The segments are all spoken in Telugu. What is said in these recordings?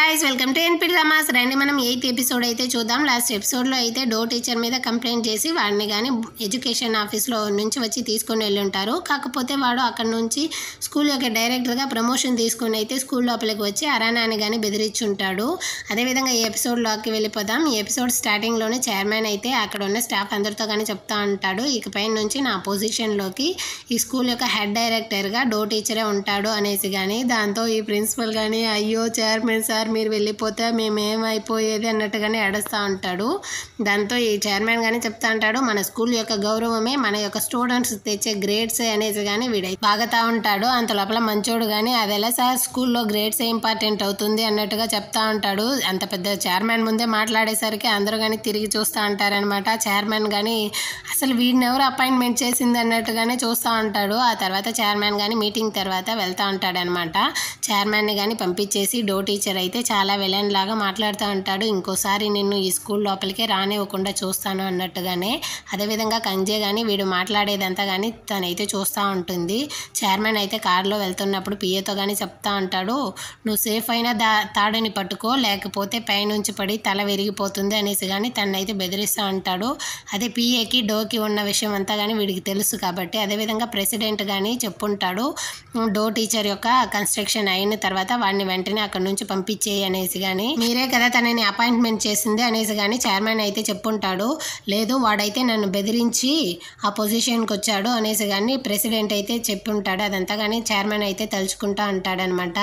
Guys welcome to NP dramas రండి మనం 8th ఎపిసోడ్ అయితే చూద్దాం. లాస్ట్ ఎపిసోడ్ లో అయితే డో టీచర్ మీద కంప్లైంట్ చేసి వాడిని గాని ఎడ్యుకేషన్ ఆఫీస్ లో నుంచి వచ్చి తీసుకొని వెళ్ళి ఉంటారు. కాకపోతే వాడు అక్కడ నుంచి స్కూల్ యొక్క డైరెక్టర్ గా ప్రమోషన్ తీసుకొని అయితే స్కూల్ లోపలికి వచ్చి అరానాని గాని బెదిరించుంటాడు. అదే విధంగా ఈ ఎపిసోడ్ లోకి వెళ్ళిపోదాం. ఈ ఎపిసోడ్ స్టార్టింగ్ లోనే చైర్మన్ అయితే అక్కడ ఉన్న స్టాఫ్ అందరితో గాని చెప్తా ఉంటాడు, ఇకపై నుంచి నా పొజిషన్ లోకి ఈ స్కూల్ యొక్క హెడ్ డైరెక్టర్ గా డో టీచరే ఉంటాడు అనేసి గాని, దాంతో ఈ ప్రిన్సిపల్ గాని అయ్యో చైర్మన్ సార్ మీరు వెళ్ళిపోతే మేమేమైపోయేది అన్నట్టుగానే ఏడుస్తూ ఉంటాడు. దాంతో ఈ చైర్మన్ గానీ చెప్తా ఉంటాడు, మన స్కూల్ యొక్క గౌరవమే మన యొక్క స్టూడెంట్స్ తెచ్చే గ్రేడ్స్ అనేసి కానీ వీడై బాగుతా ఉంటాడు. అంత లోపల మంచోడు కానీ అది ఎలా సార్ స్కూల్లో గ్రేడ్స్ ఇంపార్టెంట్ అవుతుంది అన్నట్టుగా చెప్తా ఉంటాడు. అంత పెద్ద చైర్మన్ ముందే మాట్లాడేసరికి అందరూ కానీ తిరిగి చూస్తూ ఉంటారనమాట. చైర్మన్ కానీ అసలు వీడిని ఎవరు అపాయింట్మెంట్ చేసింది అన్నట్టుగానే చూస్తూ ఉంటాడు. ఆ తర్వాత చైర్మన్ కానీ మీటింగ్ తర్వాత వెళ్తూ ఉంటాడనమాట. చైర్మన్ని కానీ పంపించేసి డో టీచర్ అయితే చాలా విలన్ లాగా మాట్లాడుతూ ఉంటాడు, ఇంకోసారి నిన్ను ఈ స్కూల్ లోపలికే రానివ్వకుండా చూస్తాను అన్నట్టుగానే. అదేవిధంగా కంజే కానీ వీడు మాట్లాడేదంతా కానీ తనైతే చూస్తూ ఉంటుంది. చైర్మన్ అయితే కారులో వెళ్తున్నప్పుడు పిఏతో కానీ చెప్తా ఉంటాడు, నువ్వు సేఫ్ అయినా తాడుని పట్టుకో లేకపోతే పైనుంచి పడి తల విరిగిపోతుంది అనేసి కానీ తనైతే బెదిరిస్తూ ఉంటాడు. అదే పిఏకి డోకి ఉన్న విషయం అంతా కానీ వీడికి తెలుసు కాబట్టి. అదేవిధంగా ప్రెసిడెంట్ కానీ చెప్పుంటాడు, డో టీచర్ యొక్క కన్స్ట్రక్షన్ అయిన తర్వాత వాడిని వెంటనే అక్కడ నుంచి పంపించేయి అనేసి కానీ, మీరే కదా తనని అపాయింట్మెంట్ చేసింది అనేసి కానీ చైర్మన్ అయితే చెప్పుంటాడు. లేదు వాడైతే నన్ను బెదిరించి ఆ పొజిషన్కి వచ్చాడు అనేసి కానీ ప్రెసిడెంట్ అయితే చెప్పుంటాడు. అదంతా కానీ చైర్మన్ అయితే తలుచుకుంటా ఉంటాడనమాట.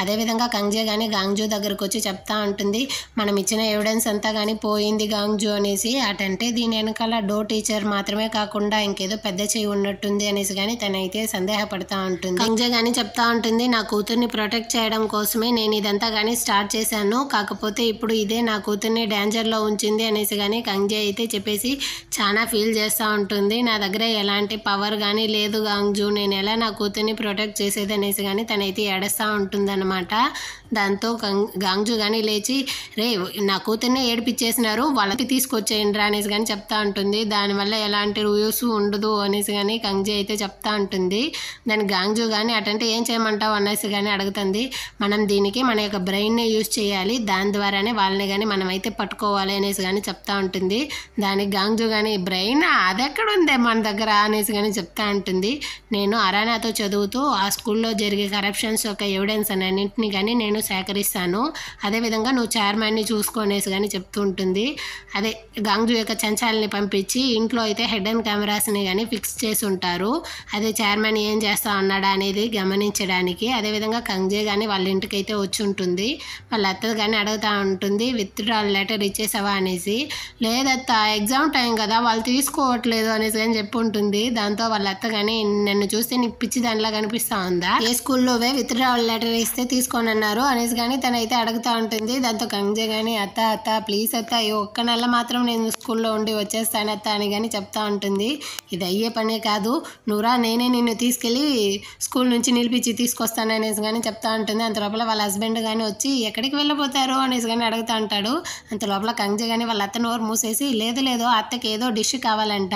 అదేవిధంగా కంజే కానీ గాంగ్జూ దగ్గరకు వచ్చి చెప్తా ఉంటుంది, మనం ఇచ్చిన ఎవిడెన్స్ అంతా కానీ పోయింది గాంగ్జూ అనేసి. అటంటే దీని వెనకాల డో టీచర్ మాత్రమే కాకుండా ఇంకేదో పెద్ద చేయి ఉన్నట్టుంది అనేసి కానీ తనైతే సందేహపడతా ఉంటుంది. కంజే కానీ చెప్తా ఉంటుంది, నా కూతుర్ని ప్రొటెక్ట్ చేయడం కోసమే నేను ఇదంతా కానీ స్టార్ట్ చేశాను, కాకపోతే ఇప్పుడు ఇదే నా కూతుర్ని డేంజర్లో ఉంచింది అనేసి కానీ కంజే అయితే చెప్పేసి చాలా ఫీల్ చేస్తూ ఉంటుంది. నా దగ్గర ఎలాంటి పవర్ కానీ లేదు గాంగ్జూ, నేను ఎలా నా కూతుర్ని ప్రొటెక్ట్ చేసేది అనేసి కానీ తనైతే ఏడుస్తూ ఉంటుందన్నమాట. దాంతో గాంగ్జూ కానీ లేచి, రే నా కూతుర్ని ఏడిపించేసినారు వాళ్ళకి తీసుకొచ్చేయండి రా అనేసి కానీ చెప్తా ఉంటుంది. దానివల్ల ఎలాంటి యూస్ ఉండదు అనేసి కానీ కంజే అయితే చెప్తా ఉంటుంది. దాని గాంగ్జూ కానీ అటంటే ఏం చేయమంటావు అనేసి కానీ అడుగుతుంది. మనం దీనికి మన యొక్క బ్రెయిన్నే యూజ్ చేయాలి, దాని ద్వారానే వాళ్ళని కానీ మనం అయితే పట్టుకోవాలి అనేసి కానీ చెప్తా ఉంటుంది. దానికి గాంగ్జూ కానీ బ్రెయిన్ అది ఎక్కడ ఉందే మన దగ్గర అనేసి కానీ చెప్తా ఉంటుంది. నేను అరానాతో చదువుతూ ఆ స్కూల్లో జరిగే కరప్షన్స్ యొక్క ఎవిడెన్స్ అన్నింటినీ కానీ నేను సేకరిస్తాను, అదేవిధంగా నువ్వు చైర్మన్ని చూసుకొనేసి కానీ చెప్తూ ఉంటుంది. అదే గాంగ్జూ యొక్క చంచాలని పంపించి ఇంట్లో అయితే హెడ్ అండ్ కెమెరాస్ని కానీ ఫిక్స్ చేసి ఉంటారు, అదే చైర్మన్ ఏం చేస్తా ఉన్నాడా అనేది గమనించడానికి. అదేవిధంగా కంజే కానీ వాళ్ళ ఇంటికి అయితే వచ్చి ఉంటుంది. వాళ్ళ అత్త కానీ అడుగుతూ ఉంటుంది, విత్డ్రాల్ లెటర్ ఇచ్చేసావా అనేసి. లేదత్త ఎగ్జామ్ టైం కదా వాళ్ళు తీసుకోవట్లేదు అనేసి కానీ చెప్పి ఉంటుంది. దాంతో వాళ్ళ అత్త కానీ నన్ను చూస్తే నీకు పిచ్చి దానిలా కనిపిస్తూ ఉందా, ఏ స్కూల్లోవే విత్డ్రాల్ లెటర్ ఇస్తే తీసుకొని అన్నారు అనేసి కానీ తనైతే అడుగుతూ ఉంటుంది. దాంతో కంజే కానీ అత్త ప్లీజ్ అత్త ఈ ఒక్క నెల మాత్రం నేను స్కూల్లో ఉండి వచ్చేస్తాను అత్త అని కానీ చెప్తా ఉంటుంది. ఇది అయ్యే పనే కాదు, నువ్వురా నేనే నిన్ను తీసుకెళ్ళి స్కూల్ నుంచి నిలిపించి తీసుకొస్తాను అనేసి కానీ చెప్తా ఉంటుంది. అంత లోపల వాళ్ళ హస్బెండ్ కానీ వచ్చి ఎక్కడికి వెళ్ళిపోతారు అనేసి కానీ అడుగుతూ ఉంటాడు. అంత లోపల కంజే కానీ వాళ్ళ అత్త నోరు మూసేసి, లేదు అత్తకి ఏదో డిష్ కావాలంట,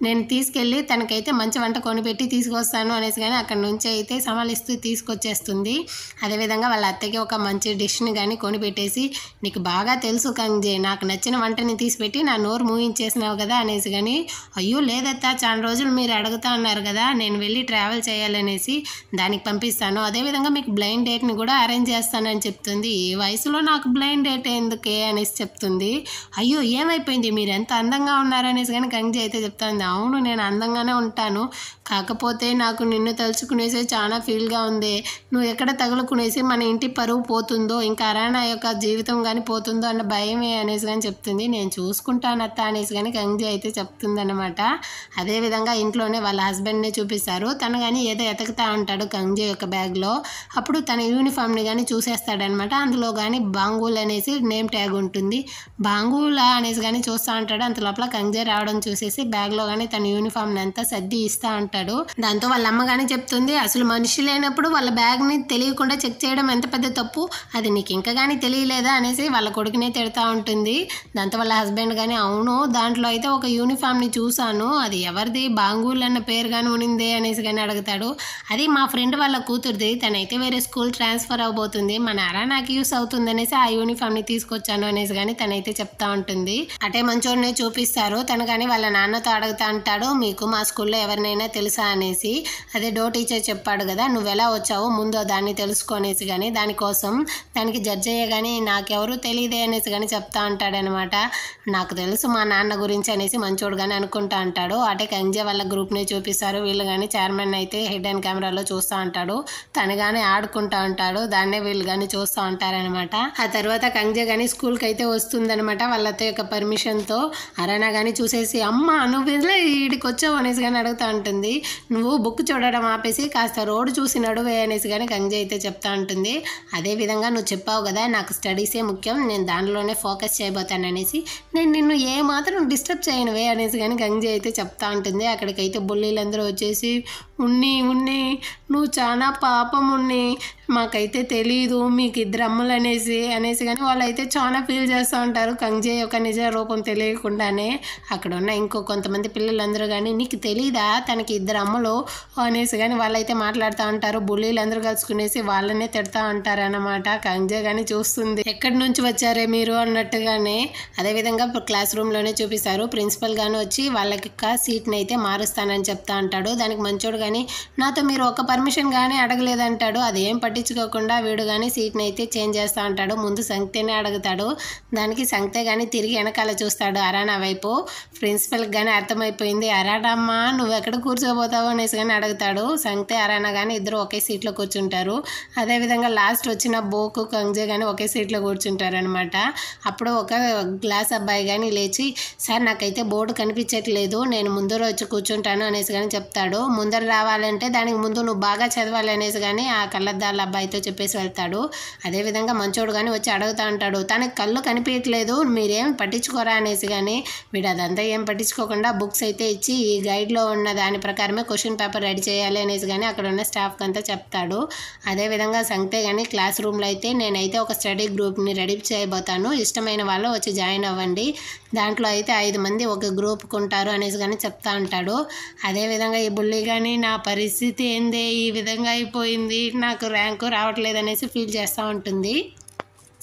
నేను తీసుకెళ్ళి తనకైతే మంచి వంట కొనిపెట్టి తీసుకొస్తాను అనేసి కానీ అక్కడ నుంచి అయితే సమాలిస్తూ తీసుకొచ్చేస్తుంది. అదేవిధంగా వాళ్ళ అత్తకి ఒక మంచి డిష్ని కానీ కొనిపెట్టేసి, నీకు బాగా తెలుసు కంజే నాకు నచ్చిన వంటని తీసిపెట్టి నా నోరు మూయించేసినావు కదా అనేసి కానీ, అయ్యో లేదత్తా చాలా రోజులు మీరు అడుగుతా ఉన్నారు కదా నేను వెళ్ళి ట్రావెల్ చేయాలనేసి దానికి పంపిస్తాను, అదేవిధంగా మీకు బ్లైండ్ డేట్ని కూడా అరేంజ్ చేస్తానని చెప్తుంది. ఈ వయసులో నాకు బ్లైండ్ డేట్ ఎందుకే అనేసి చెప్తుంది. అయ్యో ఏమైపోయింది మీరు ఎంత అందంగా ఉన్నారనేసి కానీ కంజే అయితే చెప్తుంది. అవును నేను అందంగానే ఉంటాను, కాకపోతే నాకు నిన్ను తలుచుకునేసి చాలా ఫీల్గా ఉంది, నువ్వు ఎక్కడ తగులుకునేసి మన ఇంటి పరువు పోతుందో ఇంకా అరానా యొక్క జీవితం కానీ పోతుందో అన్న భయమే అనేసి కానీ చెప్తుంది. నేను చూసుకుంటాను అత్త అనేసి కానీ కంజే అయితే చెప్తుంది అనమాట. అదేవిధంగా ఇంట్లోనే వాళ్ళ హస్బెండ్ని చూపిస్తారు. తను కానీ ఏదో ఎతకుతా ఉంటాడు కంజే యొక్క బ్యాగ్లో. అప్పుడు తన యూనిఫామ్ని కానీ చూసేస్తాడనమాట. అందులో కానీ బాంగూల్ అనేసి నేమ్ ట్యాగ్ ఉంటుంది. బాంగూలా అనేసి కానీ చూస్తూ ఉంటాడు. అంత లోపల కంజే రావడం చూసేసి బ్యాగ్లో కానీ తన యూనిఫామ్ని అంతా సర్ది ఇస్తూ ఉంటాడు. దాంతో వాళ్ళ అమ్మ కానీ చెప్తుంది, అసలు మనిషి లేనప్పుడు వాళ్ళ బ్యాగ్ని తెలియకుండా చెక్ చేయడం ఎంత పెద్ద తప్పు, అది నీకు ఇంకా కానీ తెలియలేదా అనేసి వాళ్ళ కొడుకునే తిడతా ఉంటుంది. దాంతో వాళ్ళ హస్బెండ్ కానీ అవును దాంట్లో అయితే ఒక యూనిఫామ్ని చూశాను, అది ఎవరిది బాంగూల్ అన్న పేరు కానీ ఉనిందే అనేసి కానీ అడుగుతాడు. అది మా ఫ్రెండ్ వాళ్ళ కూతురుది, తనైతే వేరే స్కూల్ ట్రాన్స్ఫర్ అవబోతుంది, మన అరానా నాకు యూస్ అవుతుంది అనేసి ఆ యూనిఫామ్ని తీసుకొచ్చాను అనేసి కానీ తనైతే చెప్తా ఉంటుంది. అటే మంచోడిని చూపిస్తారు. తను కానీ వాళ్ళ నాన్నతో అడుగుతా అంటాడు, మీకు మా స్కూల్లో ఎవరినైనా తెలుసా అనేసి. అదే డో టీచర్ చెప్పాడు కదా, నువ్వెలా వచ్చావు ముందు దాన్ని తెలుసుకొనేసి కానీ దానికోసం దానికి జడ్జ్ అయ్యే కానీ నాకెవరూ తెలియదే అనేసి కానీ చెప్తా ఉంటాడనమాట. నాకు తెలుసు మా నాన్న గురించి అనేసి మంచోడు కానీ అనుకుంటా అంటాడు. అటే కంజే వాళ్ళ గ్రూప్ని చూపిస్తారు. వీళ్ళు కానీ చైర్మన్ అయితే హెడ్ అండ్ కెమెరాలో చూస్తూ ఉంటాడు. తను కానీ ఆడుకుంటా ఉంటాడు. దాన్నే వీళ్ళు కానీ చూస్తూ ఉంటారనమాట. ఆ తర్వాత కంజే కానీ స్కూల్కి అయితే వస్తుందనమాట వాళ్ళతో యొక్క పర్మిషన్తో. అరానా కానీ చూసేసి, అమ్మ నువ్వు ఇలా వీడికి వచ్చావు అనేసి కానీ అడుగుతూ ఉంటుంది. నువ్వు బుక్ చూడడం ఆపేసి కాస్త రోడ్డు చూసి నడువే అనేసి కానీ కంజే అయితే చెప్తా ఉంటుంది. అదేవిధంగా నువ్వు చెప్పావు కదా నాకు స్టడీసే ముఖ్యం, నేను దానిలోనే ఫోకస్ చేయబోతాను అనేసి, నేను నిన్ను ఏమాత్రం డిస్టర్బ్ చేయనువే అనేసి కానీ గంజి అయితే చెప్తా ఉంటుంది. అక్కడికైతే బుల్లీలందరూ వచ్చేసి, ఉన్ని నువ్వు చాలా పాపం ఉన్ని, మాకైతే తెలీదు మీకు ఇద్దరు అమ్మలు అనేసి కానీ వాళ్ళైతే చాలా ఫీల్ చేస్తూ ఉంటారు కంజే యొక్క నిజ రూపం తెలియకుండానే. అక్కడ ఉన్న ఇంకో కొంతమంది పిల్లలందరూ కానీ నీకు తెలీదా తనకి ఇద్దరు అమ్మలు అనేసి కానీ వాళ్ళైతే మాట్లాడుతూ ఉంటారు. బుల్లీలందరూ కలుసుకునేసి వాళ్ళనే తిడతా ఉంటారు అన్నమాట. కంజే కానీ చూస్తుంది, ఎక్కడి నుంచి వచ్చారే మీరు అన్నట్టుగానే. అదేవిధంగా క్లాస్ రూమ్లోనే చూపిస్తారు. ప్రిన్సిపల్ గాను వచ్చి వాళ్ళకి సీట్ని అయితే మారుస్తానని చెప్తా అంటాడు. దానికి మంచోడు కానీ నాతో మీరు ఒక పర్మిషన్ కానీ అడగలేదంటాడు. అదేం పట్టించుకోకుండా వీడు కానీ సీట్ని అయితే చేంజ్ చేస్తూ ఉంటాడు. ముందు సంఖ్యనే అడుగుతాడు. దానికి సంఖ్య కానీ తిరిగి వెనకాల చూస్తాడు అరానా వైపు. ప్రిన్సిపల్కి కానీ అర్థమైపోయింది. అరానమ్మ నువ్వు ఎక్కడ కూర్చోబోతావు అనేసి కానీ అడుగుతాడు. సంఖ్య అరానా కానీ ఇద్దరు ఒకే సీట్లో కూర్చుంటారు. అదేవిధంగా లాస్ట్ వచ్చిన బోకు కంజే కానీ ఒకే సీట్లో కూర్చుంటారు అనమాట. అప్పుడు ఒక గ్లాస్ అబ్బాయి కానీ లేచి, సార్ నాకైతే బోర్డు కనిపించట్లేదు, నేను ముందర వచ్చి కూర్చుంటాను అనేసి కానీ చెప్తాడు. ముందర రావాలంటే దానికి ముందు నువ్వు బాగా చదవాలి అనేసి కానీ ఆ కళ్ళద్దాల అబ్బాయితో చెప్పేసి వెళ్తాడు. అదేవిధంగా మంచోడు కానీ వచ్చి అడుగుతా అంటాడు, తనకి కళ్ళు కనిపించట్లేదు మీరేం పట్టించుకోరా అనేసి కానీ వీడు అదంతా ఏం పట్టించుకోకుండా బుక్స్ అయితే ఇచ్చి ఈ గైడ్లో ఉన్న దాని ప్రకారమే క్వశ్చన్ పేపర్ రెడీ చేయాలి అనేసి కానీ అక్కడ ఉన్న స్టాఫ్కి అంతా చెప్తాడు. అదేవిధంగా సంఖ్య కానీ క్లాస్ రూమ్లో అయితే నేనైతే ఒక స్టడీ గ్రూప్ని రెడీ చేయబోతాను, ఇష్టమైన వాళ్ళు వచ్చి జాయిన్ అవ్వండి, దాంట్లో అయితే 5 మంది ఒక గ్రూప్కి ఉంటారు అనేసి కానీ చెప్తా ఉంటాడు. అదేవిధంగా ఈ బుల్లి కానీ నా పరిస్థితి ఏందే ఈ విధంగా అయిపోయింది, నాకు ర్యాంకు రావట్లేదు అనేసి ఫీల్ చేస్తూ ఉంటుంది.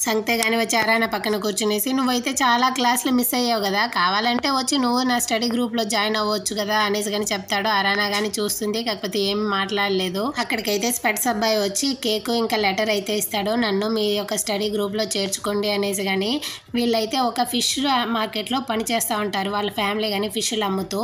సంఖ్య కానీ వచ్చి అరానా పక్కన కూర్చునేసి, నువ్వైతే చాలా క్లాసులు మిస్ అయ్యావు కదా, కావాలంటే వచ్చి నువ్వు నా స్టడీ గ్రూప్లో జాయిన్ అవ్వచ్చు కదా అనేసి కానీ చెప్తాడు. అరానా కానీ చూస్తుంది, కాకపోతే ఏం మాట్లాడలేదు. అక్కడికైతే స్పెట్స్ అబ్బాయి వచ్చి కేకు ఇంకా లెటర్ అయితే ఇస్తాడు, నన్ను మీ యొక్క స్టడీ గ్రూప్లో చేర్చుకోండి అనేసి కానీ. వీళ్ళైతే ఒక ఫిష్ మార్కెట్లో పని చేస్తూ ఉంటారు, వాళ్ళ ఫ్యామిలీ కానీ ఫిష్లు అమ్ముతూ.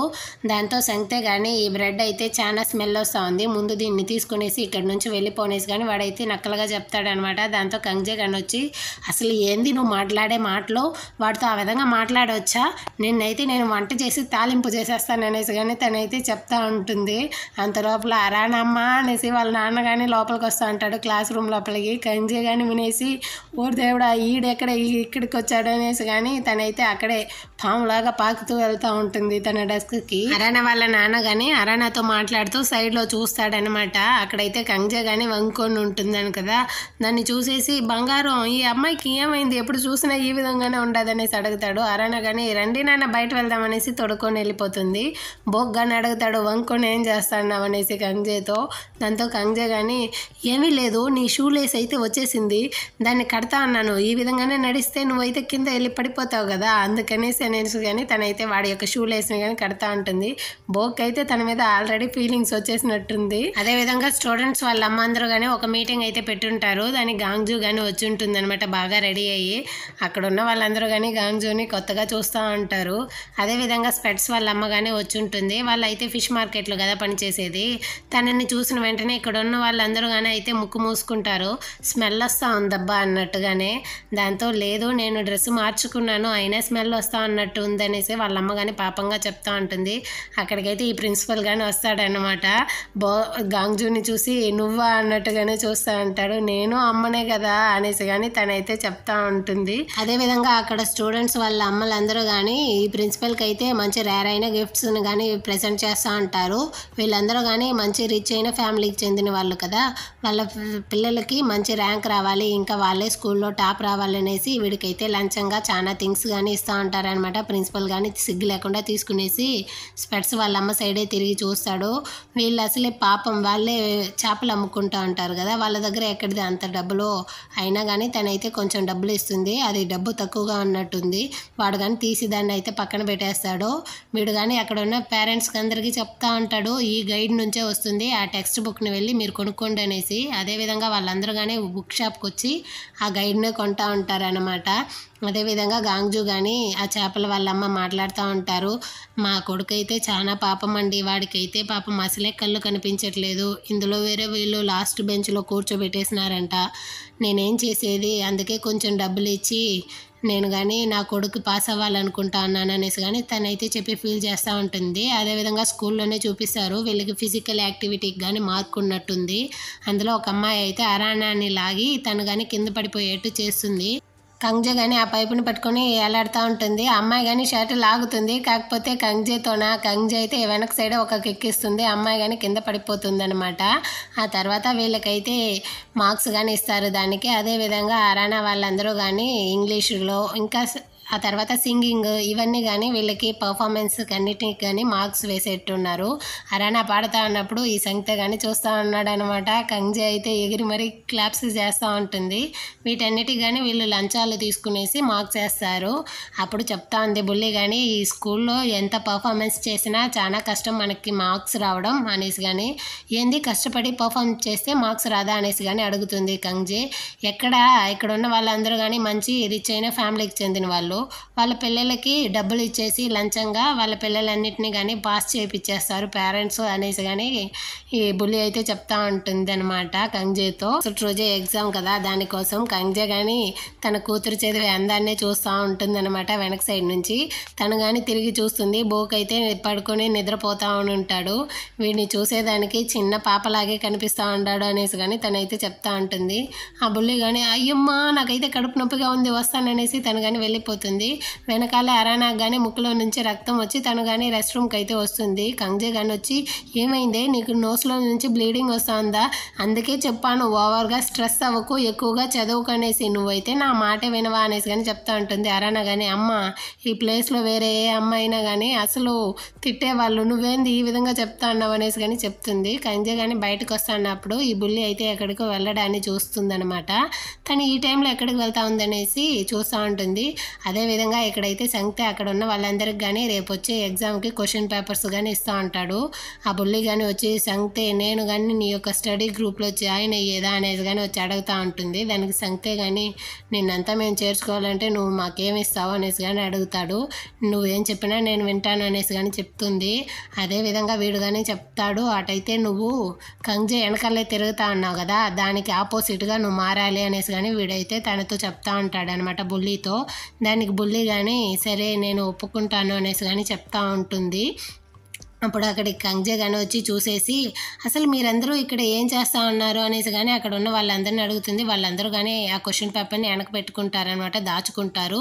దాంతో సంఖ్య కానీ ఈ బ్రెడ్ అయితే చాలా స్మెల్ వస్తూ ఉంది, ముందు దీన్ని తీసుకునేసి ఇక్కడి నుంచి వెళ్ళిపోనేసి కానీ వాడైతే నక్కలుగా చెప్తాడనమాట. దాంతో కంజే కానీ వచ్చి, అసలు ఏంది నువ్వు మాట్లాడే మాటలు, వాడితో ఆ విధంగా మాట్లాడవచ్చా, నేను వంట చేసి తాలింపు చేసేస్తాను అనేసి కానీ తనైతే చెప్తా ఉంటుంది. అంత లోపల అరానమ్మ అనేసి వాళ్ళ నాన్న కానీ లోపలికి వస్తూ ఉంటాడు క్లాస్ రూమ్ లోపలికి. కంజే కానీ వినేసి, ఓ దేవుడా ఈడెక్కడ ఇక్కడికి వచ్చాడు అనేసి కానీ తనైతే అక్కడే పాములాగా పాకుతూ వెళ్తూ ఉంటుంది తన డెస్క్కి. అరానా వాళ్ళ నాన్న కానీ అరానాతో మాట్లాడుతూ సైడ్లో చూస్తాడనమాట. అక్కడైతే కంజే కానీ వంకొని ఉంటుందని కదా, దాన్ని చూసేసి, బంగారం ఈ అమ్మాయికి ఏమైంది, ఎప్పుడు చూసినా ఈ విధంగానే ఉండదు అనేసి అడుగుతాడు. అరానా కానీ రండి నాన్న బయట వెళ్దామనేసి తొడుక్కొని వెళ్ళిపోతుంది. బోక్ కానీ అడుగుతాడు, వంకొని ఏం చేస్తాడు అనేసి కంజేతో. దాంతో కంజే కానీ, ఏమీ లేదు నీ షూ లేస్ అయితే వచ్చేసింది, దాన్ని కడతా అన్నాను, ఈ విధంగానే నడిస్తే నువ్వైతే కింద వెళ్ళి పడిపోతావు కదా అందుకనేసి అనేసి కానీ తనైతే వాడి యొక్క షూ లేస్ని కానీ కడతా ఉంటుంది. బోక్ అయితే తన మీద ఆల్రెడీ ఫీలింగ్స్ వచ్చేసినట్టుంది. అదేవిధంగా స్టూడెంట్స్ వాళ్ళ అమ్మ అందరూ కానీ ఒక మీటింగ్ అయితే పెట్టుంటారు, దానికి గాంగ్జూ కానీ వచ్చి ఉంటుంది అనమాట బాగా రెడీ అయ్యి. అక్కడ ఉన్న వాళ్ళందరూ కానీ గాంగ్జూని కొత్తగా చూస్తూ ఉంటారు. అదేవిధంగా స్పెట్స్ వాళ్ళ అమ్మ కానీ వచ్చి ఉంటుంది. వాళ్ళు అయితే ఫిష్ మార్కెట్లో కదా పనిచేసేది. తనని చూసిన వెంటనే ఇక్కడ ఉన్న వాళ్ళందరూ కానీ అయితే ముక్కు మూసుకుంటారు, స్మెల్ వస్తూ ఉందబ్బా అన్నట్టుగానే. దాంతో లేదు నేను డ్రెస్ మార్చుకున్నాను అయినా స్మెల్ వస్తూ అన్నట్టు ఉందనేసి వాళ్ళ అమ్మ కానీ పాపంగా చెప్తా ఉంటుంది. అక్కడికైతే ఈ ప్రిన్సిపల్ కానీ వస్తాడనమాట. గాంగ్జూని చూసి నువ్వా అన్నట్టుగానే చూస్తూ ఉంటాడు. నేను అమ్మనే కదా అనేసి కానీ తన తనైతే చెప్తా ఉంటుంది. అదేవిధంగా అక్కడ స్టూడెంట్స్ వాళ్ళ అమ్మలందరూ కానీ ఈ ప్రిన్సిపల్కి అయితే మంచి రేర్ అయిన గిఫ్ట్స్ని కానీ ప్రజెంట్ చేస్తూ ఉంటారు. వీళ్ళందరూ కానీ మంచి రిచ్ అయిన ఫ్యామిలీకి చెందిన వాళ్ళు కదా, వాళ్ళ పిల్లలకి మంచి ర్యాంక్ రావాలి, ఇంకా వాళ్ళే స్కూల్లో టాప్ రావాలనేసి వీడికైతే లంచంగా చాలా థింగ్స్ కానీ ఇస్తూ ఉంటారనమాట. ప్రిన్సిపల్ కానీ సిగ్గు లేకుండా తీసుకునేసి స్పెట్స్ వాళ్ళ అమ్మ సైడే తిరిగి చూస్తాడు. వీళ్ళు అసలే పాపం వాళ్ళే చేపలు అమ్ముకుంటూ ఉంటారు కదా, వాళ్ళ దగ్గర ఎక్కడిది అంత డబ్బులు అయినా కానీ తనైతే కొంచెం డబ్బులు ఇస్తుంది. అది డబ్బు తక్కువగా ఉన్నట్టుంది. వాడు కానీ తీసి దాన్ని అయితే పక్కన పెట్టేస్తాడు. వీడు కానీ అక్కడ ఉన్న పేరెంట్స్కి అందరికీ చెప్తా ఉంటాడు, ఈ గైడ్ నుంచే వస్తుంది, ఆ టెక్స్ట్ బుక్ని వెళ్ళి మీరు కొనుక్కోండి అనేసి. అదేవిధంగా వాళ్ళందరూ కానీ బుక్ షాప్కి వచ్చి ఆ గైడ్నే కొంటూ ఉంటారనమాట. అదేవిధంగా గాంగ్జు కానీ ఆ చేపల వాళ్ళ అమ్మ మాట్లాడుతూ ఉంటారు, మా కొడుకు అయితే చాలా పాపం అండి, వాడికైతే పాపం అసలే కళ్ళు కనిపించట్లేదు, ఇందులో వేరే వీళ్ళు లాస్ట్ బెంచ్లో కూర్చోబెట్టేసినారంట, నేనేం చేసేది, అందుకే కొంచెం డబ్బులు ఇచ్చి నేను కానీ నా కొడుకు పాస్ అవ్వాలనుకుంటా అన్నాను అనేసి కానీ తనైతే చెప్పి ఫీల్ చేస్తూ ఉంటుంది. అదేవిధంగా స్కూల్లోనే చూపిస్తారు వీళ్ళకి ఫిజికల్ యాక్టివిటీకి కానీ మార్క్ ఉన్నట్టుంది. అందులో ఒక అమ్మాయి అయితే అరాణాన్ని లాగి తను కానీ కింద పడిపోయేట్టు చేస్తుంది. కంగ్జే కానీ ఆ పైపుని పట్టుకొని ఏలాడుతూ ఉంటుంది. ఆ అమ్మాయి కానీ షర్ట్ లాగుతుంది, కాకపోతే కంగ్జే అయితే వెనక సైడ్ ఒక కిక్కిస్తుంది, అమ్మాయి కానీ కింద పడిపోతుంది అనమాట. ఆ తర్వాత వీళ్ళకైతే మార్క్స్ కానీ ఇస్తారు దానికి. అదేవిధంగా అరానా వాళ్ళందరూ కానీ ఇంగ్లీషులో ఇంకా ఆ తర్వాత సింగింగ్ ఇవన్నీ కానీ వీళ్ళకి పర్ఫార్మెన్స్కి అన్నిటికి కానీ మార్క్స్ వేసేట్టున్నారు. అరానా పాడుతూ ఉన్నప్పుడు ఈ సంగీత కానీ చూస్తూ ఉన్నాడు అనమాట. కంగ్జే అయితే ఎగిరి మరీ క్లాప్స్ చేస్తూ ఉంటుంది. వీటన్నిటికి కానీ వీళ్ళు లంచాలు తీసుకునేసి మార్క్స్ వేస్తారు. అప్పుడు చెప్తా ఉంది బుల్లి కానీ, ఈ స్కూల్లో ఎంత పర్ఫార్మెన్స్ చేసినా చాలా కష్టం మనకి మార్క్స్ రావడం అనేసి కానీ, ఏంది కష్టపడి పర్ఫార్మ్ చేస్తే మార్క్స్ రాదా అనేసి కానీ అడుగుతుంది కంగ్జే. ఇక్కడ ఉన్న వాళ్ళందరూ కానీ మంచి రిచ్ అయిన ఫ్యామిలీకి చెందిన వాళ్ళు, వాళ్ళ పిల్లలకి డబ్బులు ఇచ్చేసి లంచంగా వాళ్ళ పిల్లలన్నింటినీ కానీ పాస్ చేయించేస్తారు పేరెంట్స్ అనేసి కానీ ఈ బుల్లి అయితే చెప్తా ఉంటుంది అనమాట కంగ్జేతో. రోజే ఎగ్జామ్ కదా, దానికోసం కంగ్జే కానీ తన కూతురు చదివే అందాన్నే చూస్తూ ఉంటుంది అనమాట వెనక సైడ్ నుంచి. తను కానీ తిరిగి చూస్తుంది, బోక్ అయితే పడుకొని నిద్రపోతూ ఉంటాడు. వీడిని చూసేదానికి చిన్న పాపలాగే కనిపిస్తూ ఉంటాడు అనేసి కానీ తనైతే చెప్తా ఉంటుంది. ఆ బుల్లి కానీ అయ్యమ్మా నాకైతే కడుపు నొప్పిగా ఉంది వస్తాననేసి తను కానీ వెళ్ళిపోతుంది. వెనకాల అరానా కానీ ముక్కులో నుంచి రక్తం వచ్చి తను కానీ రెస్ట్ రూమ్కి అయితే వస్తుంది. కంగ్జే కానీ వచ్చి ఏమైంది నీకు నోస్లో నుంచి బ్లీడింగ్ వస్తుందా, అందుకే చెప్పాను ఓవర్గా స్ట్రెస్ అవ్వకు, ఎక్కువగా చదువుకనేసి, నువ్వైతే నా మాట వినవా అనేసి కానీ చెప్తా ఉంటుంది. అరానా కానీ అమ్మ ఈ ప్లేస్లో వేరే ఏ అమ్మాయి అయినా కానీ అసలు తిట్టేవాళ్ళు, నువ్వేంది ఈ విధంగా చెప్తా అన్నావు అనేసి కానీ చెప్తుంది. కంగ్జే కానీ బయటకు వస్తున్నప్పుడు ఈ బుల్లి అయితే ఎక్కడికో వెళ్ళడాన్ని చూస్తుందనమాట. తను ఈ టైంలో ఎక్కడికి వెళ్తా ఉందనేసి చూస్తూ ఉంటుంది. అదేవిధంగా ఇక్కడైతే సంగతే అక్కడ ఉన్న వాళ్ళందరికి కానీ రేపు వచ్చే ఎగ్జామ్కి క్వశ్చన్ పేపర్స్ కానీ ఇస్తూ ఉంటాడు. ఆ బుల్లి కానీ వచ్చి సంగతే నేను కానీ నీ యొక్క స్టడీ గ్రూప్లో జాయిన్ అయ్యేదా అనేది కానీ వచ్చి అడుగుతూ ఉంటుంది. దానికి సంగతే కానీ నిన్నంతా మేము చేర్చుకోవాలంటే నువ్వు మాకేమి ఇస్తావు అనేసి కానీ అడుగుతాడు. నువ్వేం చెప్పినా నేను వింటాను అనేసి కానీ చెప్తుంది. అదేవిధంగా వీడు కానీ చెప్తాడు, అటైతే నువ్వు కంగ్జే వెనకాలే తిరుగుతా ఉన్నావు కదా, దానికి ఆపోజిట్గా నువ్వు మారాలి అనేసి కానీ వీడైతే తనతో చెప్తా ఉంటాడు అనమాట బుల్లితో. దానికి బుల్లి కానీ సరే నేను ఒప్పుకుంటాను అనేసి కానీ చెప్తా ఉంటుంది. అప్పుడు అక్కడికి కంగ్జే కానీ వచ్చి చూసేసి అసలు మీరందరూ ఇక్కడ ఏం చేస్తూ ఉన్నారు అనేసి కానీ అక్కడ ఉన్న వాళ్ళందరినీ అడుగుతుంది. వాళ్ళందరూ కానీ ఆ క్వశ్చన్ పేపర్ని వెనక పెట్టుకుంటారనమాట, దాచుకుంటారు.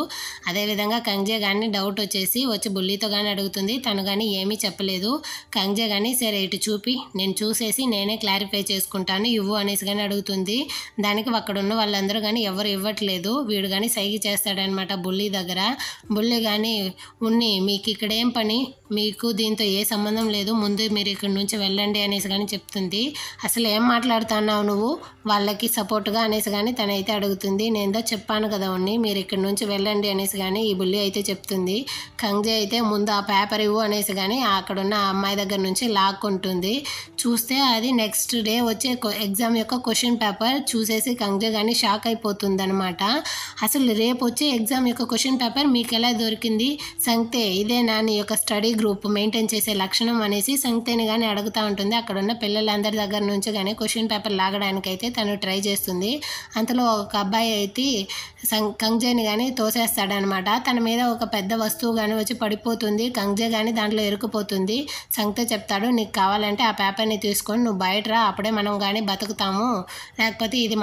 అదేవిధంగా కంగ్జే కానీ డౌట్ వచ్చి బుల్లితో కానీ అడుగుతుంది. తను కానీ ఏమీ చెప్పలేదు. కంగ్జే కానీ సరే ఇటు చూపి నేను చూసేసి నేనే క్లారిఫై చేసుకుంటాను ఇవ్వు అనేసి కానీ అడుగుతుంది. దానికి అక్కడ ఉన్న వాళ్ళందరూ కానీ ఎవరు ఇవ్వట్లేదు. వీడు కానీ సైగ చేస్తాడనమాట బుల్లి దగ్గర. బుల్లి కానీ మీకు ఇక్కడ ఏం పని, మీకు దీంతో ఏ సంబంధం లేదు, ముందు మీరు ఇక్కడి నుంచి వెళ్ళండి అనేసి కానీ చెప్తుంది. అసలు ఏం మాట్లాడుతున్నావు నువ్వు వాళ్ళకి సపోర్ట్గా అనేసి కానీ తనైతే అడుగుతుంది. నేనేదో చెప్పాను కదా మీరు ఇక్కడి నుంచి వెళ్ళండి అనేసి కానీ ఈ బుల్లి అయితే చెప్తుంది. కంగ్జే అయితే ముందు ఆ పేపర్ ఇవ్వు అనేసి కానీ అక్కడున్న అమ్మాయి దగ్గర నుంచి లాక్కుంటుంది. చూస్తే అది నెక్స్ట్ డే వచ్చే ఎగ్జామ్ యొక్క క్వశ్చన్ పేపర్ చూసేసి కంగ్జే కానీ షాక్ అయిపోతుంది అనమాట. అసలు రేపు వచ్చే ఎగ్జామ్ యొక్క క్వశ్చన్ పేపర్ మీకు ఎలా దొరికింది సంగతే, ఇదే నా నీ యొక్క స్టడీ గ్రూప్ మెయింటైన్ చేసే లక్ష్యం లక్షణం అనేసి సంగతేని కానీ అడుగుతూ ఉంటుంది. అక్కడ ఉన్న పిల్లలందరి దగ్గర నుంచి కానీ క్వశ్చన్ పేపర్ లాగడానికి అయితే తను ట్రై చేస్తుంది. అంతలో ఒక అబ్బాయి అయితే కంగ్జేని కానీ తోసేస్తాడనమాట. తన మీద ఒక పెద్ద వస్తువు కానీ వచ్చి పడిపోతుంది. కంగ్జే కానీ దాంట్లో ఇరుక్కుపోతుంది. సంగతే చెప్తాడు, నీకు కావాలంటే ఆ పేపర్ని తీసుకొని నువ్వు బయట రా, అప్పుడే మనం కానీ బతుకుతాము, లేకపోతే ఇది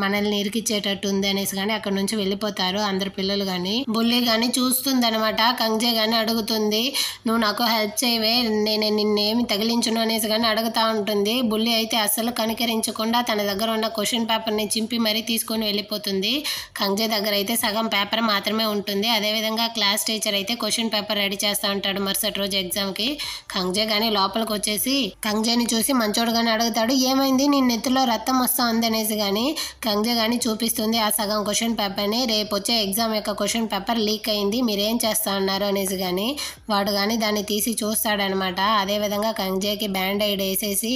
మనల్ని ఇరికిచ్చేటట్టు ఉంది అనేసి కానీ అక్కడ నుంచి వెళ్ళిపోతారు అందరు పిల్లలు కానీ. బుల్లి కానీ చూస్తుందనమాట. కంగ్జే కానీ అడుగుతుంది, నువ్వు నాకు హెల్ప్ చేయవే, నేను నిన్నేమి తగిలించును అనేసి కానీ అడుగుతూ ఉంటుంది. బుల్లి అయితే అస్సలు కనికరించకుండా తన దగ్గర ఉన్న క్వశ్చన్ పేపర్ని చింపి మరీ తీసుకొని వెళ్ళిపోతుంది. కంగ్జే దగ్గర అయితే సగం పేపర్ మాత్రమే ఉంటుంది. అదేవిధంగా క్లాస్ టీచర్ అయితే క్వశ్చన్ పేపర్ రెడీ చేస్తూ ఉంటాడు మరుసటి రోజు ఎగ్జామ్కి. కంగ్జే కానీ లోపలికి వచ్చేసి కంగ్జేని చూసి మంచోడు కానీ అడుగుతాడు, ఏమైంది నీ నెత్తిలో రక్తం వస్తూ ఉందనేసి కానీ. కంగ్జే కానీ చూపిస్తుంది ఆ సగం క్వశ్చన్ పేపర్ని, రేపు వచ్చే ఎగ్జామ్ యొక్క క్వశ్చన్ పేపర్ లీక్ అయింది, మీరేం చేస్తా ఉన్నారు అనేసి కానీ. వాడు కానీ దాన్ని తీసి చూస్తాడనమాట. అదేవిధంగా కంగ్జేకి బ్యాండ్ ఎయిడ్ వేసేసి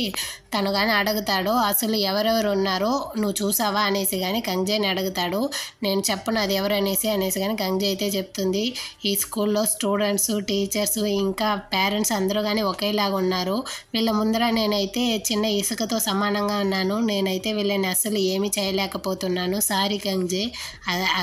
తను కానీ అడుగుతాడు, అసలు ఎవరెవరు ఉన్నారో నువ్వు చూసావా అనేసి కానీ కంగ్జేని అడుగుతాడు. నేను చెప్పను అది ఎవరు అనేసి కానీ కంగ్జే అయితే చెప్తుంది, ఈ స్కూల్లో స్టూడెంట్స్, టీచర్స్, ఇంకా పేరెంట్స్ అందరూ కానీ ఒకేలాగా ఉన్నారు. వీళ్ళ ముందర నేనైతే చిన్న ఇసుకతో సమానంగా ఉన్నాను. నేనైతే వీళ్ళని అసలు ఏమీ చేయలేకపోతున్నాను. సారీ కంగ్జే.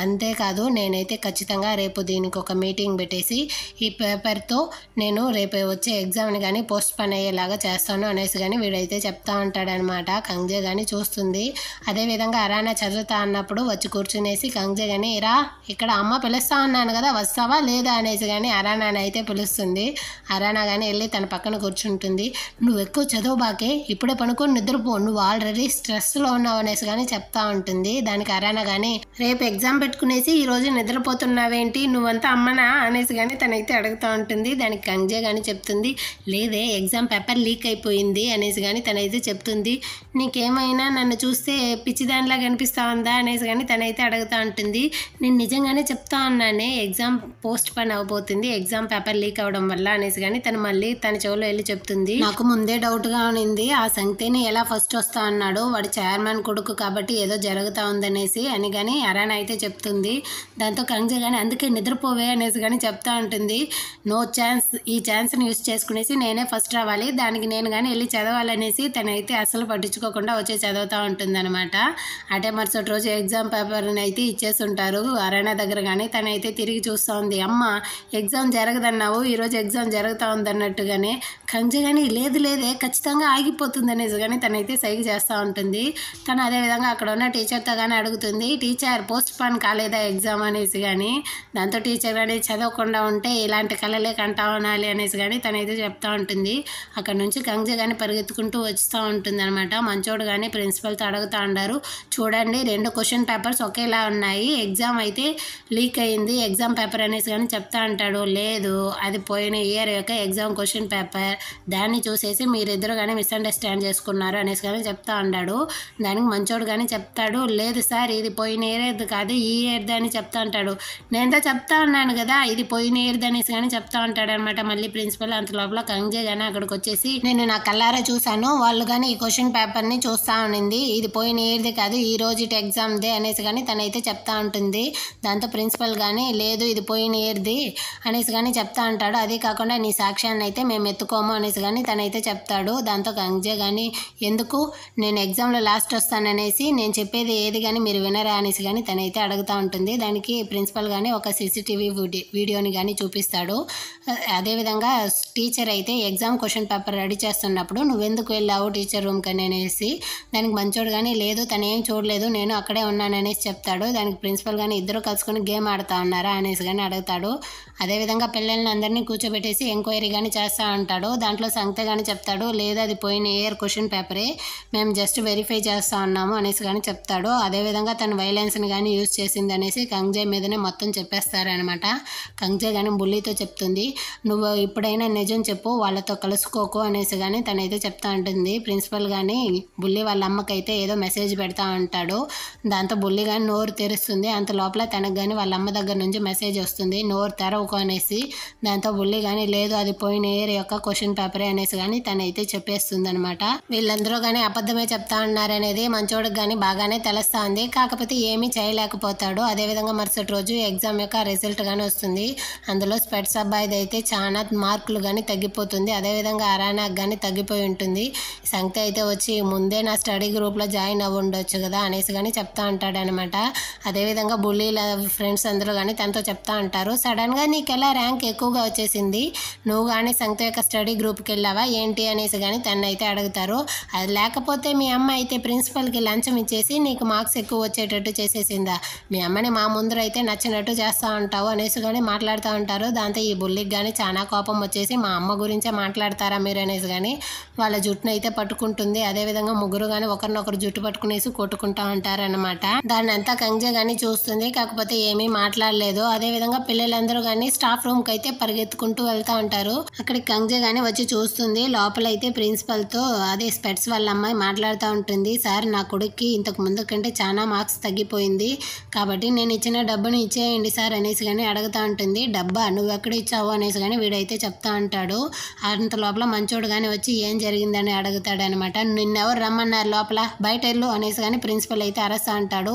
అంతేకాదు నేనైతే ఖచ్చితంగా రేపు దీనికి ఒక మీటింగ్ పెట్టేసి ఈ పేపర్తో నేను రేపు వచ్చే ఎగ్జామ్ని కానీ పోస్ట్ పోన్ అయ్యేలాగా చేస్తాను అనేసి కానీ వీడైతే చెప్తా ఉంటాడనమాట. కంగ్జే కానీ చూస్తుంది. అదేవిధంగా అరానా చదువుతా అన్నప్పుడు వచ్చి కూర్చునేసి కంగ్జే కానీ, రా ఇక్కడ అమ్మ పిలుస్తా ఉన్నాను కదా, వస్తావా లేదా అనేసి కానీ అరానాని అయితే పిలుస్తుంది. అరానా కానీ వెళ్ళి తన పక్కన కూర్చుంటుంది. నువ్వు ఎక్కువ చదువు బాకే, ఇప్పుడే పనుకొని నిద్రపో, నువ్వు ఆల్రెడీ స్ట్రెస్లో ఉన్నావు అనేసి కానీ చెప్తా ఉంటుంది. దానికి అరానా కానీ, రేపు ఎగ్జామ్ పెట్టుకునేసి ఈరోజు నిద్రపోతున్నావేంటి, నువ్వంతా అమ్మనా అనేసి కానీ తనైతే అడుగుతూ ఉంటుంది. దానికి కంగ్జే కానీ చెప్తుంది, లేదే ఎగ్జామ్ పేపర్ లీక్ అయిపోయింది అనేసి కానీ తనైతే చెప్తుంది. నీకేమైనా నన్ను చూస్తే పిచ్చిదానిలా కనిపిస్తా ఉందా అనేసి కానీ తనైతే అడుగుతూ ఉంటుంది. నేను నిజంగానే చెప్తా ఉన్నానే ఎగ్జామ్ పోస్ట్ పోన్ అవబోతుంది, ఎగ్జామ్ పేపర్ లీక్ అవడం వల్ల అనేసి కానీ తను మళ్ళీ తన చెవులో వెళ్ళి చెప్తుంది. నాకు ముందే డౌట్గా ఉన్నింది, ఆ సంగతేని ఎలా ఫస్ట్ వస్తా అన్నాడు, వాడు చైర్మన్ కొడుకు కాబట్టి ఏదో జరుగుతూ ఉందనేసి అని కానీ అరానా అయితే చెప్తుంది. దాంతో కంగ్జే కానీ అందుకే నిద్రపోవే అనేసి కానీ చెప్తా ఉంటుంది. నో ఛాన్స్, ఈ ఛాన్స్ని యూస్ చేసుకునేసి నేనే ఫస్ట్ రావాలి, దానికి నేను కానీ వెళ్ళి చదవాలనేసి తనైతే అసలు పట్టించుకోకుండా వచ్చి చదువుతూ ఉంటుంది అనమాట. అంటే మరుసటి రోజు ఎగ్జామ్ పేపర్ని అయితే ఇచ్చేసి ఉంటారు అరానా దగ్గర కానీ. తనైతే తిరిగి చూస్తూ ఉంది, అమ్మ ఎగ్జామ్ జరగదన్నావు, ఈరోజు ఎగ్జామ్ జరుగుతూ ఉంది అన్నట్టుగానే. కంగ్జే కానీ లేదే ఖచ్చితంగా ఆగిపోతుంది అనేసి కానీ తనైతే సైగ చేస్తూ ఉంటుంది. తను అదేవిధంగా అక్కడ ఉన్న టీచర్తో కానీ అడుగుతుంది, టీచర్ పోస్ట్ పోన్ కాలేదా ఎగ్జామ్ అనేసి కానీ. దాంతో టీచర్ కానీ చదవకుండా ఉంటే ఇలాంటి కళలే కంటా ఉండాలి అనేసి కానీ తనైతే చెప్తా ఉంటుంది. అక్కడ నుంచి కంగ్జే కానీ పరిగెత్తుకుంటూ వస్తూ ఉంటుంది అనమాట. మంచోడు కానీ ప్రిన్సిపల్తో అడుగుతూ ఉంటారు, చూడండి 2 క్వశ్చన్ పేపర్స్ ఒకేలా ఉన్నాయి, ఎగ్జామ్ అయితే లీక్ అయింది ఎగ్జామ్ పేపర్ అనేసి కానీ చెప్తా అంటాడు. లేదు అది పోయిన ఇయర్ యొక్క ఎగ్జామ్ క్వశ్చన్ పేపర్, దాన్ని చూసేసి మీరిద్దరు కానీ మిస్అండర్స్టాండ్ చేసుకున్నారు అనేసి కానీ చెప్తా ఉన్నాడు. దానికి మంచోడు కానీ చెప్తాడు, లేదు సార్ ఇది పోయిన ఇయర్ది కాదు ఈ ఇయర్ది అని చెప్తా అంటాడు. నేనంతా చెప్తా ఉన్నాను కదా ఇది పోయిన ఇయర్ది అనేసి కానీ చెప్తా ఉంటాడు అనమాట మళ్ళీ ప్రిన్సిపల్. అంత లోపల కంగ్జే కానీ అక్కడికి వచ్చేసి, నేను నా కళ్ళారా చూశాను, వాళ్ళు కానీ ఈ క్వశ్చన్ పేపర్ని చూస్తూ ఉండింది, ఇది పోయిన ఇయర్ది కాదు ఈ రోజు ఎగ్జామ్దే అనేసి కానీ తనైతే చెప్తా ఉంటుంది. దాంతో ప్రిన్సిపల్ కానీ, లేదు ఇది పోయిన ఇయర్ది అనేసి కానీ చెప్తా అంటాడు. అదే కాకుండా నీ సాక్ష్యాన్ని అయితే మేము ఎత్తుకోము అనేసి కానీ తనైతే చెప్తాడు. దాంతో కంగ్జే కానీ, ఎందుకు నేను ఎగ్జామ్లో లాస్ట్ వస్తాననేసి నేను చెప్పేది ఏది కానీ మీరు వినరా అనేసి కానీ తనైతే అడుగుతూ ఉంటుంది. దానికి ప్రిన్సిపల్ కానీ ఒక సీసీటీవీ వీడియోని కానీ చూపిస్తాడు. అదేవిధంగా టీచర్ అయితే ఎగ్జామ్ క్వశ్చన్ పేపర్ రెడీ చేస్తున్నప్పుడు నువ్వెందుకు వెళ్ళావు టీచర్ రూమ్కి అనేసి. దానికి మంచోడు కానీ, లేదు తను ఏం చూడలేదు నేను అక్కడే ఉన్నాననేసి చెప్తాడు. దానికి ప్రిన్సిపల్ కానీ, ఇద్దరు కలుసుకొని గేమ్ ఆడుతూ ఉన్నారా అనేసి కానీ అడుగుతాడు. అదేవిధంగా పిల్లల్ని అందరినీ కూర్చోబెట్టేసి ఎంక్వైరీ కానీ చేస్తూ ఉంటాడు. దాంట్లో సంగతే కానీ చెప్తాడు, లేదు అది పోయిన ఇయర్ క్వశ్చన్ పేపరే, మేము జస్ట్ వెరిఫై చేస్తూ ఉన్నాము అనేసి కానీ చెప్తాడు. అదేవిధంగా తను వైలెన్స్ని కానీ యూజ్ చేసింది అనేసి కంగ్జే మీదనే మొత్తం చెప్పేస్తారనమాట. కంగ్జే కానీ బుల్లితో చెప్తుంది, నువ్వు ఇప్పుడైనా నిజం చెప్పు, వాళ్ళతో కలుసుకోకు అనేసి కానీ తనైతే చెప్తా ఉంటుంది. వస్తుంది. ప్రిన్సిపల్ కానీ బుల్లి వాళ్ళ అమ్మకైతే ఏదో మెసేజ్ పెడతా ఉంటాడు. దాంతో బుల్లి కానీ నోరు తెరుస్తుంది. అంత లోపల తనకు కానీ వాళ్ళ అమ్మ దగ్గర నుంచి మెసేజ్ వస్తుంది, నోరు తెరవకు అనేసి. దాంతో బుల్లి కానీ లేదు అది పోయిన ఇయర్ యొక్క క్వశ్చన్ పేపరే అనేసి కానీ తనైతే చెప్పేస్తుంది అనమాట. వీళ్ళందరూ కానీ అబద్ధమే చెప్తా ఉన్నారనేది మంచోడికి కానీ బాగానే తెలుస్తా ఉంది. కాకపోతే ఏమీ చేయలేకపోతాడు. అదేవిధంగా మరుసటి రోజు ఎగ్జామ్ యొక్క రిజల్ట్ కానీ వస్తుంది. అందులో స్పెట్స్ అబ్బాయిది అయితే చాలా మార్కులు కానీ తగ్గిపోతుంది. అదేవిధంగా అరానాకు కానీ తగ్గిపోయి ఉంటుంది. సంగతి అయితే వచ్చి ముందే నా స్టడీ గ్రూప్లో జాయిన్ అవ్వ ఉండొచ్చు కదా అనేసి కానీ చెప్తా ఉంటాడనమాట. అదేవిధంగా బుల్లీల ఫ్రెండ్స్ అందరూ కానీ తనతో చెప్తా ఉంటారు, సడన్గా నీకు ఎలా ర్యాంక్ ఎక్కువగా వచ్చేసింది, నువ్వు కానీ సంగతి యొక్క స్టడీ గ్రూప్కి వెళ్ళావా ఏంటి అనేసి కానీ తను అయితే అడుగుతారు. అది లేకపోతే మీ అమ్మ అయితే ప్రిన్సిపల్కి లంచం ఇచ్చేసి నీకు మార్క్స్ ఎక్కువ వచ్చేటట్టు చేసేసిందా, మీ అమ్మని మా ముందర అయితే నచ్చినట్టు చేస్తూ ఉంటావు అనేసి కానీ మాట్లాడుతూ ఉంటారు. దాంతో ఈ బుల్లికి కానీ చాలా కోపం వచ్చేసి మా అమ్మ గురించే మాట్లాడతారా మీరు అనేసి కానీ వాళ్ళ జుట్టును అయితే పట్టుకుంటుంది. అదేవిధంగా ముగ్గురు కానీ ఒకరినొకరు జుట్టు పట్టుకునేసి కొట్టుకుంటా ఉంటారనమాట. దాన్ని అంతా కంజే కానీ చూస్తుంది, కాకపోతే ఏమీ మాట్లాడలేదు. అదేవిధంగా పిల్లలందరూ కానీ స్టాఫ్ రూమ్కి అయితే పరిగెత్తుకుంటూ వెళ్తూ ఉంటారు. అక్కడికి కంజే కానీ వచ్చి చూస్తుంది. లోపలైతే ప్రిన్సిపల్తో అదే స్పెట్స్ వాళ్ళ అమ్మాయి మాట్లాడుతూ ఉంటుంది, సార్ నా కొడుక్కి ఇంతకు ముందు కంటే చాలా మార్క్స్ తగ్గిపోయింది కాబట్టి నేను ఇచ్చిన డబ్బును ఇచ్చేయండి సార్ అనేసి కానీ అడుగుతూ ఉంటుంది. డబ్బా నువ్వు ఎక్కడ ఇచ్చావు అనేసి కానీ వీడైతే చెప్తా ఉంటాడు. అంత లోపల మంచోడు కానీ వచ్చి ఏం జరిగిందని అడుగుతాడు అనమాట. నిన్నెవరు రమ్మన్నారు లోపల, బయట వెళ్ళు అనేసి కానీ ప్రిన్సిపల్ అయితే అరెస్ట్ అంటాడు.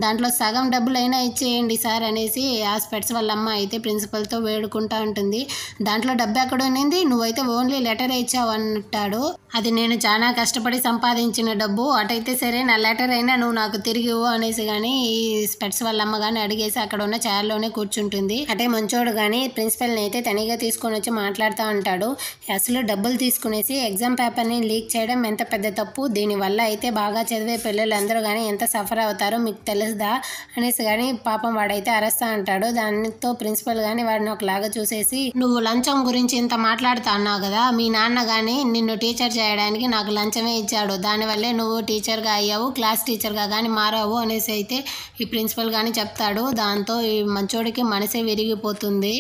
దాంట్లో సగం డబ్బులైనా ఇచ్చేయండి సార్ అనేసి ఆ స్పెట్స్ వాళ్ళ అమ్మ అయితే ప్రిన్సిపల్తో వేడుకుంటా ఉంటుంది. దాంట్లో డబ్బు ఎక్కడ ఉన్నింది, నువ్వైతే ఓన్లీ లెటర్ ఇచ్చావు అంటాడు. అది నేను చాలా కష్టపడి సంపాదించిన డబ్బు, అటైతే సరే నా లెటర్ అయినా నువ్వు నాకు తిరిగి ఇవ్వు అనేసి కానీ ఈ స్పెట్స్ వాళ్ళ అమ్మ కానీ అడిగేసి అక్కడ ఉన్న చైర్లోనే కూర్చుంటుంది. అటే మంచోడు కానీ ప్రిన్సిపల్ని అయితే తనిగా తీసుకొని వచ్చి మాట్లాడుతూ ఉంటాడు. అసలు డబ్బులు తీసుకునేసి ఎగ్జామ్ పేపర్ని లీక్ చేయడం ఎంత పెద్ద తప్పు, దీనివల్ల అయితే బాగా చదివే పిల్లలందరూ కానీ ఎంత సఫర్ అవుతారో మీకు తెలుసుదా అనేసి కానీ పాపం వాడైతే అరెస్తా అంటాడు. దానితో ప్రిన్సిపల్ కానీ వాడిని ఒకలాగా చూసేసి, నువ్వు లంచం గురించి ఇంత మాట్లాడుతా అన్నావు కదా, మీ నాన్న కానీ నిన్ను టీచర్ చేయడానికి నాకు లంచమే ఇచ్చాడు, దానివల్లే నువ్వు టీచర్గా అయ్యావు, క్లాస్ టీచర్గా కానీ మారావు అనేసి అయితే ఈ ప్రిన్సిపల్ కానీ చెప్తాడు. దాంతో ఈ మంచోడికి మనసే విరిగిపోతుంది,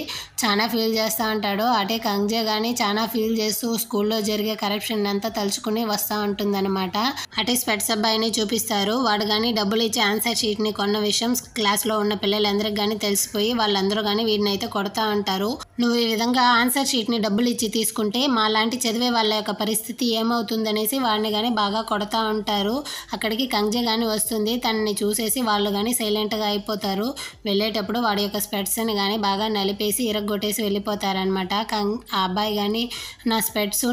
చాలా ఫీల్ చేస్తూ ఉంటాడు. అటే కంజే కానీ చాలా ఫీల్ చేస్తూ స్కూల్లో జరిగే కరప్షన్ అంతా తలుచుకుని వస్తూ ఉంటుందన్నమాట. అటే స్పెట్స్ అబ్బాయిని చూపిస్తారు. వాడు కానీ డబ్బులు ఇచ్చి ఆన్సర్ షీట్ని కొన్న విషయం క్లాస్లో ఉన్న పిల్లలందరికీ కానీ తెలిసిపోయి వాళ్ళందరూ కానీ వీడిని అయితే కొడతా ఉంటారు. నువ్వు ఈ విధంగా ఆన్సర్ షీట్ని డబ్బులు ఇచ్చి తీసుకుంటే మా లాంటి చదివే వాళ్ళ యొక్క పరిస్థితి ఏమవుతుందనేసి వాడిని కానీ బాగా కొడతా ఉంటారు. అక్కడికి కంజే కానీ వస్తుంది. తనని చూసేసి వాళ్ళు కానీ సైలెంట్గా అయిపోతారు. వెళ్ళేటప్పుడు వాడి యొక్క స్పెట్స్ని కానీ బాగా నలిపేసి ఇరగొట్టేసి వెళ్ళిపోతారనమాట. ఆ అబ్బాయి కానీ నా స్పెట్స్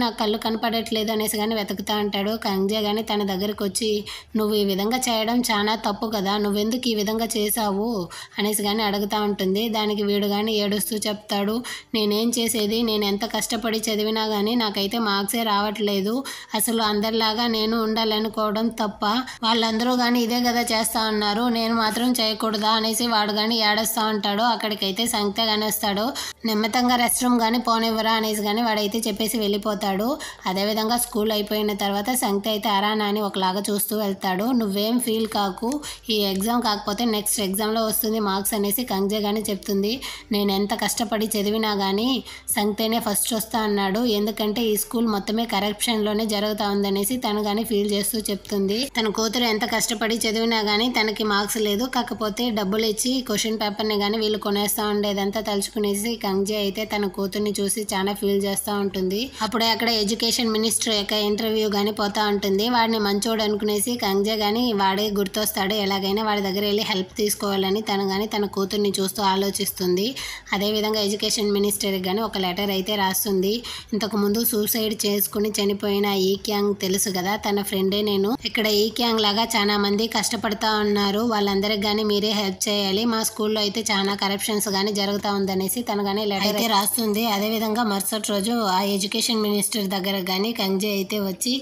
నాకు కళ్ళు కనపడట్లేదు అనేసి కానీ వెతుకుతా ఉంటాడు. కంజే కానీ తన దగ్గరికి వచ్చి, నువ్వు ఈ విధంగా చేయడం చాలా తప్పు కదా, నువ్వెందుకు ఈ విధంగా చేసావు అనేసి కానీ అడుగుతూ ఉంటుంది. దానికి వీడు కానీ ఏడుస్తూ చెప్తాడు, నేనేం చేసేది, నేను ఎంత కష్టపడి చదివినా కానీ నాకైతే మార్క్సే రావట్లేదు, అసలు అందరిలాగా నేను ఉండాలనుకోవడం తప్ప, వాళ్ళందరూ కానీ ఇదే కదా చేస్తూ ఉన్నారు, నేను మాత్రం చేయకూడదా అనేసి వాడు కానీ ఏడుస్తూ ఉంటాడు. అక్కడికైతే సంగతే కానీ వస్తాడు. నెమ్మతంగా రెస్ట్ రూమ్ కానీ పోనివ్వరా అనేసి కానీ వాడైతే చెప్పేసి వెళ్ళిపోతాడు. అదేవిధంగా స్కూల్ అయిపోయిన తర్వాత సంగతే అయితే అరానా అని ఒకలాగా చూస్తూ వెళ్తాడు. నువ్వేం ఫీల్ కాకు, ఈ ఎగ్జామ్ కాకపోతే నెక్స్ట్ ఎగ్జామ్లో వస్తుంది మార్క్స్ అనేసి కంజే కానీ చెప్తుంది. నేను ఎంత కష్టపడి చదివినా కానీ సంగతేనే ఫస్ట్ వస్తా అన్నాడు, ఎందుకంటే ఈ స్కూల్ మొత్తమే కరప్షన్లోనే జరుగుతూ ఉందనేసి తను కానీ ఫీల్ చేస్తూ చెప్తుంది. తన కూతురు ఎంత కష్టపడి చదివినా కానీ తనకి మార్క్స్ లేదు, కాకపోతే డబ్బులు ఇచ్చి క్వశ్చన్ పేపర్ని కానీ వీళ్ళు కొనేస్తూ ఉండేదంతా తలుచుకునేసి కంజే అయితే తన కూతుర్ని చూసి చాలా ఫీల్ చేస్తూ ఉంటుంది. అప్పుడే అక్కడ ఎడ్యుకేషన్ మినిస్టర్ యొక్క ఇంటర్వ్యూ కానీ పోతా ఉంటుంది. వాడిని మంచోడు అనుకునేసి కంజే కానీ వాడే గుర్తొస్తాడు. ఎలాగైనా వాడి దగ్గర వెళ్ళి హెల్ప్ తీసుకోవాలని తను కానీ తన కూతుర్ని చూస్తూ ఆలోచిస్తుంది. అదేవిధంగా ఎడ్యుకేషన్ మినిస్టర్కి కానీ ఒక లెటర్ అయితే రాస్తుంది. ఇంతకుముందు సూసైడ్ చేసుకుని చనిపోయిన ఈ క్యాంగ్ తెలుసు కదా, తన ఫ్రెండే నేను, ఇక్కడ ఈ క్యాంగ్ లాగా చాలా మంది కష్టపడతా ఉన్నారు, వాళ్ళందరికి కానీ మీరే హెల్ప్ చేయాలి, మా స్కూల్లో అయితే చాలా కరప్షన్స్ కానీ జరుగుతూ ఉందనేసి తను కానీ లెటర్ అయితే రాస్తుంది. అదేవిధంగా మరుసటి రోజు ఆ ఎడ్యుకేషన్ మినిస్టర్ దగ్గర కానీ కంజే అయితే వచ్చి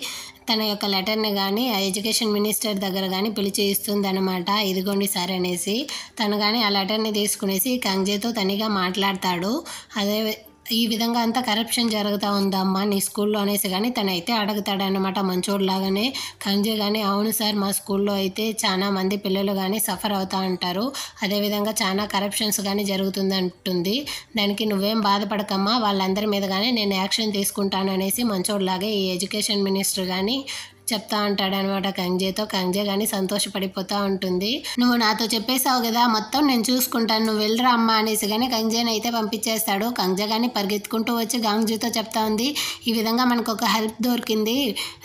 తన యొక్క లెటర్ని కానీ ఆ ఎడ్యుకేషన్ మినిస్టర్ దగ్గర కానీ పిలిచి ఇస్తుంది అనమాట. ఇదిగోండి సార్ అనేసి తను కానీ ఆ లెటర్ని తీసుకునేసి కంజేతో తనిగా మాట్లాడతాడు. ఈ విధంగా అంతా కరప్షన్ జరుగుతూ ఉందమ్మా నీ స్కూల్లో అనేసి కానీ తనైతే అడుగుతాడనమాట మంచోడులాగానే. కంజే కానీ అవును సార్ మా స్కూల్లో అయితే చాలా మంది పిల్లలు కానీ సఫర్ అవుతూ ఉంటారు, అదేవిధంగా చాలా కరప్షన్స్ కానీ జరుగుతుందంటుంది. దానికి నువ్వేం బాధపడకమ్మా, వాళ్ళందరి మీద కానీ నేను యాక్షన్ తీసుకుంటాను అనేసి మంచోడులాగే ఈ ఎడ్యుకేషన్ మినిస్టర్ కానీ చెప్తా ఉంటాడనమాట కంజేతో. కంజే కానీ సంతోషపడిపోతూ ఉంటుంది. నువ్వు నాతో చెప్పేశావు కదా మొత్తం నేను చూసుకుంటాను, నువ్వు వెళ్ళరా అమ్మ అనేసి కానీ కంజేని అయితే పంపించేస్తాడు. కంజే కానీ పరిగెత్తుకుంటూ వచ్చి గాంగ్జీతో చెప్తా ఉంది, ఈ విధంగా మనకు ఒక హెల్ప్ దొరికింది,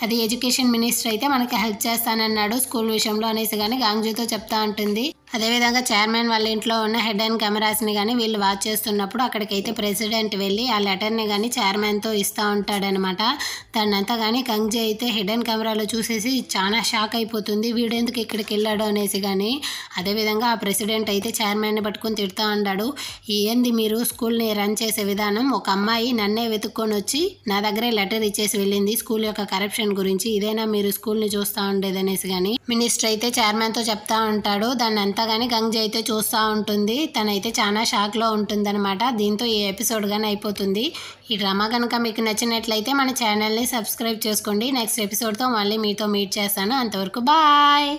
అది ఎడ్యుకేషన్ మినిస్టర్ అయితే మనకి హెల్ప్ చేస్తానన్నాడు స్కూల్ విషయంలో అనేసి కానీ గాంగ్జీతో చెప్తా ఉంటుంది. అదేవిధంగా చైర్మన్ వాళ్ళ ఇంట్లో ఉన్న హెడ్ అండ్ కెమెరాస్ని కానీ వీళ్ళు వాచ్ చేస్తున్నప్పుడు అక్కడికైతే ప్రెసిడెంట్ వెళ్ళి ఆ లెటర్ని కానీ చైర్మన్తో ఇస్తూ ఉంటాడనమాట. దాన్నంతా కానీ కంజే అయితే హెడ్ అండ్ కెమెరాలో చూసేసి చాలా షాక్ అయిపోతుంది, వీడెందుకు ఇక్కడికి వెళ్ళాడు అనేసి కానీ. అదేవిధంగా ఆ ప్రెసిడెంట్ అయితే చైర్మన్ని పట్టుకొని తిడుతూ ఉంటాడు, ఏంది మీరు స్కూల్ని రన్ చేసే విధానం, ఒక అమ్మాయి నన్నే వెతుక్కొని వచ్చి నా దగ్గరే లెటర్ ఇచ్చేసి వెళ్ళింది స్కూల్ యొక్క కరప్షన్ గురించి, ఇదేనా మీరు స్కూల్ని చూస్తూ ఉండేది అనేసి కానీ మినిస్టర్ అయితే చైర్మన్తో చెప్తా ఉంటాడు. దాన్ని అంతా కానీ గంగ్జీ అయితే చూస్తూ ఉంటుంది, తనైతే చాలా షాక్లో ఉంటుందన్నమాట. దీంతో ఈ ఎపిసోడ్ కానీ అయిపోతుంది. ఈ డ్రామా కనుక మీకు నచ్చినట్లయితే మన ఛానల్ని సబ్స్క్రైబ్ చేసుకోండి. నెక్స్ట్ ఎపిసోడ్తో మళ్ళీ మీతో మీట్ చేస్తాను, అంతవరకు బాయ్.